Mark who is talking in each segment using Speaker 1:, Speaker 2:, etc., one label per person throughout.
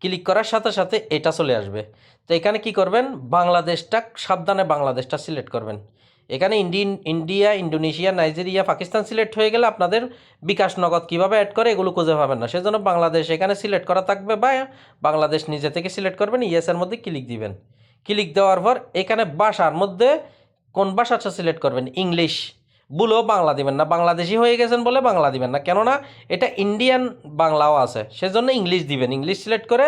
Speaker 1: Click করার সাথে সাথে এটা চলে আসবে। তো এখানে কি করবেন, বাংলাদেশটা সাবধানে বাংলাদেশটা সিলেক্ট করবেন। এখানে India, Indonesia, Nigeria, Pakistan select হয়ে গেলে আপনাদের বিকাশ নগদ কীভাবে অ্যাড করে এগুলো খুঁজে পাবেন না। সেজন্য বাংলাদেশ এখানে সিলেক্ট করা থাকবে, বা বাংলাদেশ নিজে থেকে সিলেক্ট করবেন, ইয়েসের মধ্যে ক্লিক দিবেন। ক্লিক দেওয়ার পর এখানে ভাষার মধ্যে কোন ভাষাটা সিলেক্ট করবেন, ইংলিশ বলেও বাংলা দিবেন না, বাংলাদেশি হয়ে গেছেন বলে বাংলা দিবেন না, কেননা এটা ইন্ডিয়ান বাংলাও আছে, সেজন্য ইংলিশ দিবেন। ইংলিশ সিলেক্ট করে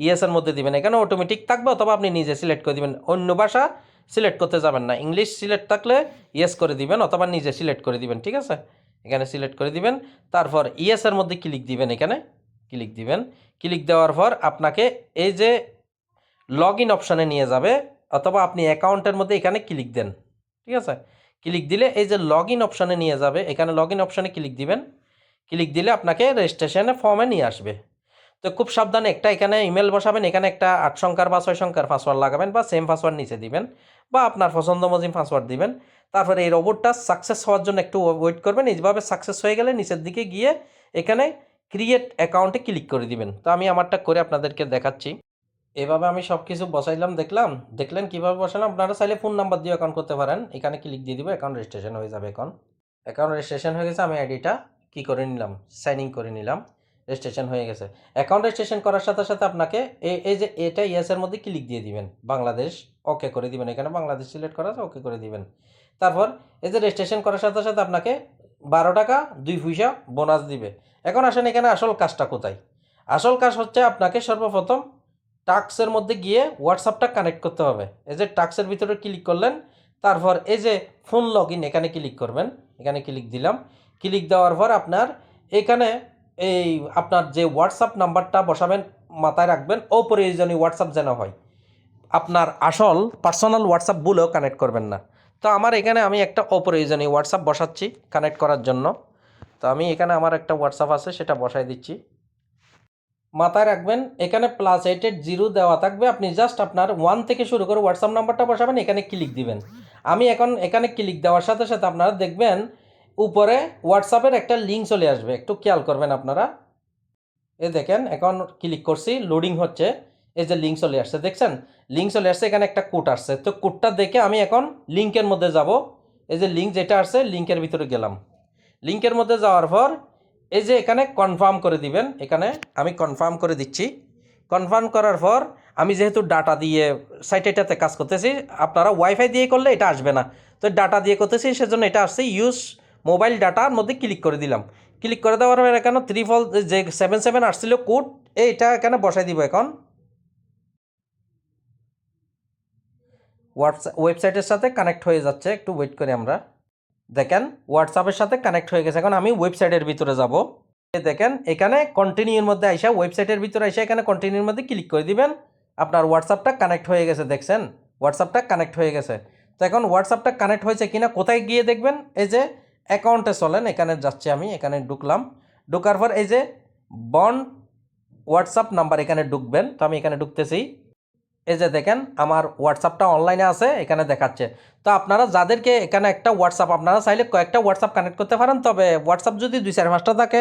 Speaker 1: ইয়েসের মধ্যে দিবেন, এখানে অটোমেটিক থাকবে, অথবা আপনি নিজে সিলেক্ট করে দিবেন, অন্য ভাষা সিলেক্ট করতে যাবেন না। ইংলিশ সিলেক্ট থাকলে ইয়েস করে দিবেন, অথবা নিজে সিলেক্ট করে দিবেন, ঠিক আছে। এখানে সিলেক্ট করে দিবেন, তারপর ইয়েসের মধ্যে ক্লিক দিবেন, এখানে ক্লিক দিবেন। ক্লিক দেওয়ার পর আপনাকে এই যে লগ ইন অপশানে নিয়ে যাবে, অথবা আপনি অ্যাকাউন্টের মধ্যে এখানে ক্লিক দেন, ঠিক আছে। ক্লিক দিলে এই যে লগ ইন অপশানে নিয়ে যাবে, এখানে লগ ইন অপশানে ক্লিক দিবেন। ক্লিক দিলে আপনাকে রেজিস্ট্রেশনে ফর্মে নিয়ে আসবে। তো খুব সাবধানে একটা এখানে ইমেল বসাবেন, এখানে একটা 8 সংখ্যার বা 6 সংখ্যার পাসওয়ার্ড লাগাবেন, বা সেম পাসওয়ার্ড নিচে দিবেন, বা আপনার পছন্দ মজিম পাসওয়ার্ড দিবেন। তারপরে এই রোবটটা সাকসেস হওয়ার জন্য একটু ওয়েট করবেন। এইভাবে সাকসেস হয়ে গেলে নিচের দিকে গিয়ে এখানে ক্রিয়েট অ্যাকাউন্টে ক্লিক করে দিবেন। তো আমি আমারটা করে আপনাদেরকে দেখাচ্ছি। এভাবে আমি সব কিছু বসাইলাম, দেখলেন কীভাবে বসালাম। আপনারা চাইলে ফোন নাম্বার দিয়ে অ্যাকাউন্ট করতে পারেন, এখানে ক্লিক দিয়ে দিব, অ্যাকাউন্ট রেজিস্ট্রেশন হয়ে যাবে। অ্যাকাউন্ট রেজিস্ট্রেশন হয়ে গেছে, আমি আইডিটা কী করে নিলাম, সাইন ইন করে নিলাম, রেজিস্ট্রেশন হয়ে গেছে। অ্যাকাউন্ট রেজিস্ট্রেশন করার সাথে সাথে আপনাকে এই যে এটা ইয়েসের মধ্যে ক্লিক দিয়ে দিবেন, বাংলাদেশ ওকে করে দিবেন, এখানে বাংলাদেশ সিলেক্ট করা আছে, ওকে করে দিবেন। তারপর এই যে রেজিস্ট্রেশন করার সাথে সাথে আপনাকে 12 টাকা 2 পয়সা বোনাস দিবে। এখন আসেন এখানে আসল কাজটা কোথায়। আসল কাজ হচ্ছে আপনাকে সর্বপ্রথম টাস্কের মধ্যে গিয়ে হোয়াটসঅ্যাপটা কানেক্ট করতে হবে। এই যে টাস্কের ভিতরে ক্লিক করলেন, তারপর এই যে ফোন লগ ইন এখানে ক্লিক করবেন, এখানে ক্লিক দিলাম। ক্লিক দেওয়ার পর আপনার এখানে এই আপনার যে হোয়াটসঅ্যাপ নাম্বারটা বসাবেন, মাথায় রাখবেন অপ্রয়োজনীয় হোয়াটসঅ্যাপ যেন হয়, আপনার আসল পার্সোনাল হোয়াটসঅ্যাপ বলেও কানেক্ট করবেন না। তো আমার এখানে আমি একটা অপ্রয়োজনীয় হোয়াটসঅ্যাপ বসাচ্ছি কানেক্ট করার জন্য। তো আমি এখানে আমার একটা হোয়াটসঅ্যাপ আছে, সেটা বসাই দিচ্ছি। মাথায় রাখবেন এখানে +88 দেওয়া থাকবে, আপনি জাস্ট আপনার 1 থেকে শুরু করে হোয়াটসঅ্যাপ নাম্বারটা বসাবেন, এখানে ক্লিক দিবেন। আমি এখন এখানে ক্লিক দেওয়ার সাথে সাথে আপনারা দেখবেন উপরে হোয়াটসঅ্যাপের একটা লিঙ্ক চলে আসবে, একটু খেয়াল করবেন আপনারা। এ দেখেন এখন ক্লিক করছি, লোডিং হচ্ছে, এই যে লিঙ্ক চলে আসছে, দেখছেন লিঙ্ক চলে আসছে, এখানে একটা কোড আসছে। তো কোডটা দেখে আমি এখন লিঙ্কের মধ্যে যাব। এই যে লিঙ্ক যেটা আসছে, লিঙ্কের ভিতরে গেলাম। লিঙ্কের মধ্যে যাওয়ার পর এই যে এখানে কনফার্ম করে দিবেন, এখানে আমি কনফার্ম করে দিচ্ছি। কনফার্ম করার পর আমি যেহেতু ডাটা দিয়ে সাইটেটাতে কাজ করতেছি, আপনারা ওয়াইফাই দিয়ে করলে এটা আসবে না, তো ডাটা দিয়ে করতেছি সেজন্য এটা আসছে। ইউজ মোবাইল ডাটার মধ্যে ক্লিক করে দিলাম। ক্লিক করে দেওয়ার পর এখানে 3 যে 77 আসছিল কোড, এইটা এখানে বসাই দিব। এখন ওয়েবসাইটের সাথে কানেক্ট হয়ে যাচ্ছে, একটু ওয়েট করি আমরা। দেখেন হোয়াটসঅ্যাপের সাথে কানেক্ট হয়ে গেছে। এখন আমি ওয়েবসাইটের ভিতরে যাব। দেখেন এখানে কন্টিনিউর মধ্যে আইসা, ওয়েবসাইটের ভিতরে আইসা এখানে কন্টিনিউর মধ্যে ক্লিক করে দিবেন। আপনার হোয়াটসঅ্যাপটা কানেক্ট হয়ে গেছে, দেখছেন হোয়াটসঅ্যাপটা কানেক্ট হয়ে গেছে। তো এখন হোয়াটসঅ্যাপটা কানেক্ট হয়েছে কিনা কোথায় গিয়ে দেখবেন, এই যে অ্যাকাউন্টে চলেন, এখানে যাচ্ছি আমি, এখানে ঢুকলাম। ঢোকার পর এই যে বন্ড হোয়াটসঅ্যাপ নাম্বার এখানে ঢুকবেন। তো আমি এখানে ঢুকতেছি। এই যে দেখেন আমার হোয়াটসঅ্যাপটা অনলাইনে আছে, এখানে দেখাচ্ছে। তো আপনারা যাদেরকে এখানে একটা হোয়াটসঅ্যাপ, আপনারা চাইলে কয়েকটা হোয়াটসঅ্যাপ কানেক্ট করতে পারেন, তবে হোয়াটসঅ্যাপ যদি 2-4-5টা থাকে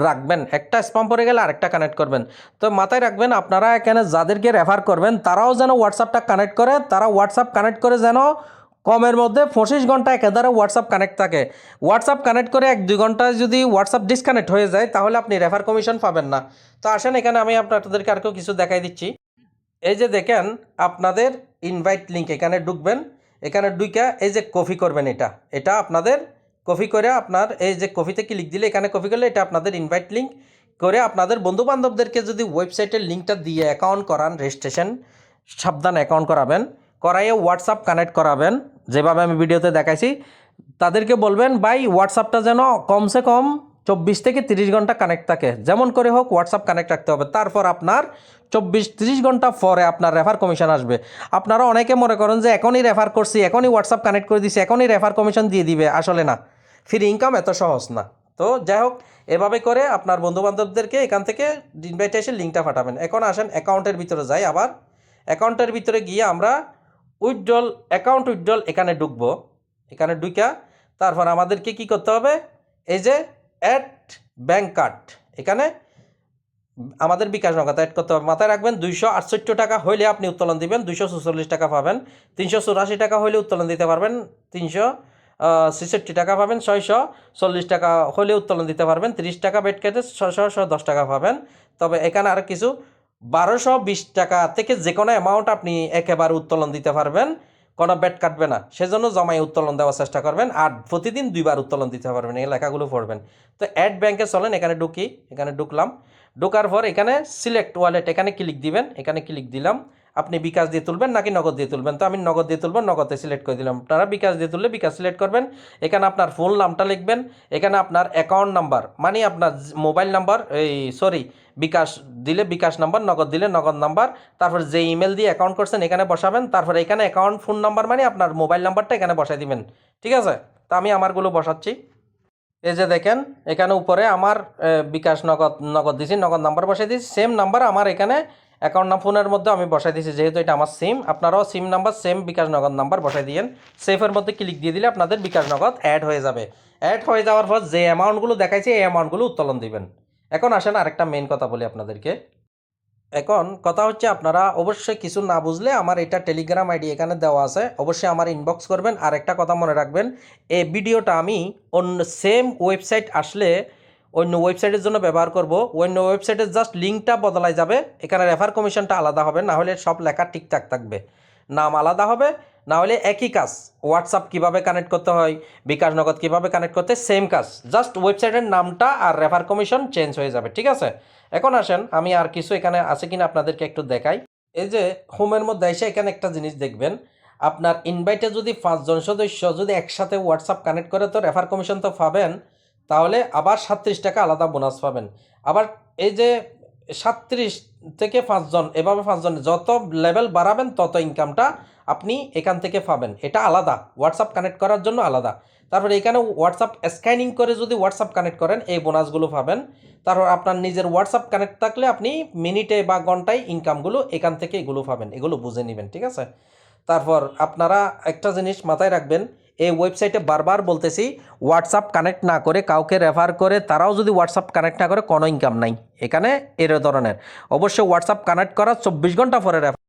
Speaker 1: রাখবেন, একটা স্প্যাম পড়ে গেলে আরেকটা কানেক্ট করবেন। তো মাথায় রাখবেন আপনারা এখানে যাদেরকে রেফার করবেন তারাও যেন হোয়াটসঅ্যাপটা কানেক্ট করে, তারা হোয়াটসঅ্যাপ কানেক্ট করে যেন কমের মধ্যে 25 ঘন্টা একেবারে হোয়াটসঅ্যাপ কানেক্ট থাকে। হোয়াটসঅ্যাপ কানেক্ট করে 1-2 ঘন্টায় যদি হোয়াটসঅ্যাপ ডিসকানেক্ট হয়ে যায় তাহলে আপনি রেফার কমিশন পাবেন না। তো আসেন এখানে আমি আপনাদেরকে আরেকটু কিছু দেখাই দিচ্ছি। এই যে দেখেন আপনাদের ইনভাইট লিঙ্ক, এখানে ঢুকবেন। এখানে ঢুকে এই যে কপি করবেন, এটা আপনাদের কপি করে, আপনার এই যে কপিতে ক্লিক দিলে এখানে কপি করলে এটা আপনাদের ইনভাইট লিঙ্ক করে আপনাদের বন্ধুবান্ধবদেরকে যদি ওয়েবসাইটের লিঙ্কটা দিয়ে অ্যাকাউন্ট করান, রেজিস্ট্রেশন সাবধান অ্যাকাউন্ট করাবেন, করাইয়ে হোয়াটসঅ্যাপ কানেক্ট করাবেন যেভাবে আমি ভিডিওতে দেখাইছি। তাদেরকে বলবেন ভাই হোয়াটসঅ্যাপটা যেন কমসে কম 24 থেকে 30 ঘন্টা কানেক্ট থাকে, যেমন করে হোক হোয়াটসঅ্যাপ কানেক্ট রাখতে হবে। তারপর আপনার 24-30 ঘন্টা পরে আপনার রেফার কমিশন আসবে। আপনারা অনেকে মনে করেন যে এখনই রেফার করছি, এখনই হোয়াটসঅ্যাপ কানেক্ট করে দিচ্ছি, এখনই রেফার কমিশন দিয়ে দিবে, আসলে না, ফ্রি ইনকাম এত সহজ না। তো যাই হোক, এভাবে করে আপনার বন্ধুবান্ধবদেরকে এখান থেকে ইনভাইটেশন লিঙ্কটা পাঠাবেন। এখন আসেন অ্যাকাউন্টের ভিতরে যাই। আবার অ্যাকাউন্টের ভিতরে গিয়ে আমরা অ্যাকাউন্ট উইথড্রল এখানে ঢুকবো। এখানে ঢুকা তারপর আমাদেরকে কি করতে হবে, এই যে অ্যাড ব্যাঙ্ক কার্ড, এখানে আমাদের বিকাশ নগদ অ্যাড করতে হবে। মাথায় রাখবেন 268 টাকা হইলে আপনি উত্তোলন দিবেন, 246 টাকা পাবেন। 384 টাকা হইলে উত্তোলন দিতে পারবেন, 366 টাকা পাবেন। 640 টাকা হলে উত্তোলন দিতে পারবেন, 30 টাকা বেড কেটে 610 টাকা পাবেন। তবে এখানে আর কিছু 1220 টাকা থেকে যে কোনো অ্যামাউন্ট আপনি একেবারে উত্তোলন দিতে পারবেন, কোনো বেড কাটবে না। সেজন্য জমায় উত্তোলন দেওয়ার চেষ্টা করবেন, আর প্রতিদিন 2বার উত্তোলন দিতে পারবেন। এই লেখাগুলো পড়বেন। তো অ্যাড ব্যাংকে চলেন, এখানে ঢুকি, এখানে ঢুকলাম। ঢোকার পর এখানে সিলেক্ট ওয়ালেট, এখানে ক্লিক দিবেন। এখানে ক্লিক দিলাম। আপনি বিকাশ দিয়ে তুলবেন নাকি নগদ দিয়ে তুলবেন, তো আমি নগদ দিয়ে তুলব, নগদে সিলেক্ট করে দিলাম। আপনারা বিকাশ দিয়ে তুললে বিকাশ সিলেক্ট করবেন। এখানে আপনার ফুল নামটা লিখবেন, এখানে আপনার অ্যাকাউন্ট নাম্বার মানে আপনার মোবাইল নাম্বার, বিকাশ দিলে বিকাশ নাম্বার, নগদ দিলে নগদ নাম্বার, তারপর যে ইমেল দিয়ে অ্যাকাউন্ট করছেন এখানে বসাবেন। তারপর এখানে অ্যাকাউন্ট ফোন নাম্বার মানে আপনার মোবাইল নাম্বারটা এখানে বসাই দিবেন। ঠিক আছে, তা আমি আমারগুলো বসাচ্ছি। এই যে দেখেন এখানে উপরে আমার বিকাশ নগদ নগদ দিয়েছি, নগদ নাম্বার বসাই দিয়েছি। সেম নাম্বার আমার এখানে অ্যাকাউন্ট ফোনের মধ্যে আমি বসাই দিয়েছি, যেহেতু এটা আমার সিম। আপনারাও সিম নাম্বার সেম বিকাশ নগদ নাম্বার বসাই দিয়েন। সেফের মধ্যে ক্লিক দিয়ে দিলে আপনাদের বিকাশ নগদ অ্যাড হয়ে যাবে। অ্যাড হয়ে যাওয়ার পর যে অ্যামাউন্টগুলো দেখাইছে এই অ্যামাউন্টগুলো উত্তোলন দিবেন। এখন আসেন আরেকটা মেইন কথা বলি আপনাদেরকে। এখন কথা হচ্ছে, আপনারা অবশ্যই কিছু না বুঝলে আমার এটা টেলিগ্রাম আইডি এখানে দেওয়া আছে, অবশ্যই আমার ইনবক্স করবেন। আর একটা কথা মনে রাখবেন, এই ভিডিওটা আমি অন্য সেম ওয়েবসাইট আসলে অন্য ওয়েবসাইটের জন্য ব্যবহার করব। অন্য ওয়েবসাইটের জাস্ট লিঙ্কটা বদলাই যাবে, এখানে রেফার কমিশনটা আলাদা হবে, না হলে সব লেখা ঠিকঠাক থাকবে, নাম আলাদা হবে। না হলে একই কাজ, হোয়াটসঅ্যাপ কিভাবে কানেক্ট করতে হয়, বিকাশ নগদ কিভাবে কানেক্ট করতে, সেম কাজ, জাস্ট ওয়েবসাইটের নামটা আর রেফার কমিশন চেঞ্জ হয়ে যাবে। ঠিক আছে, এখন আসেন আমি আর কিছু এখানে আছে কিনা আপনাদেরকে একটু দেখাই। এই যে হোমের মধ্যে এসে এখানে একটা জিনিস দেখবেন, আপনার ইনভাইটে যদি 5 জন সদস্য যদি একসাথে হোয়াটসঅ্যাপ কানেক্ট করে তো রেফার কমিশন তো পাবেন, তাহলে আবার 37 টাকা আলাদা বোনাস পাবেন। আবার এই যে 37 থেকে 5 জন, এভাবে 5 জন যত লেভেল বাড়াবেন তত ইনকামটা আপনি এখান থেকে পাবেন। এটা আলাদা, হোয়াটসঅ্যাপ কানেক্ট করার জন্য আলাদা। তারপরে এখানে হোয়াটসঅ্যাপ স্ক্যানিং করে যদি হোয়াটসঅ্যাপ কানেক্ট করেন এই বোনাসগুলো পাবেন। তারপর আপনার নিজের হোয়াটসঅ্যাপ কানেক্ট থাকলে আপনি মিনিটে বা ঘন্টায় ইনকামগুলো এখান থেকে এগুলো পাবেন, এগুলো বুঝে নেবেন। ঠিক আছে, তারপর আপনারা একটা জিনিস মাথায় রাখবেন, এই ওয়েবসাইটে বারবার বলতেছি, হোয়াটসঅ্যাপ কানেক্ট না করে কাউকে রেফার করে তারাও যদি হোয়াটসঅ্যাপ কানেক্ট না করে কোনো ইনকাম নাই এখানে এর ধরনের। অবশ্যই হোয়াটসঅ্যাপ কানেক্ট করার 24 ঘন্টা পরে রেফার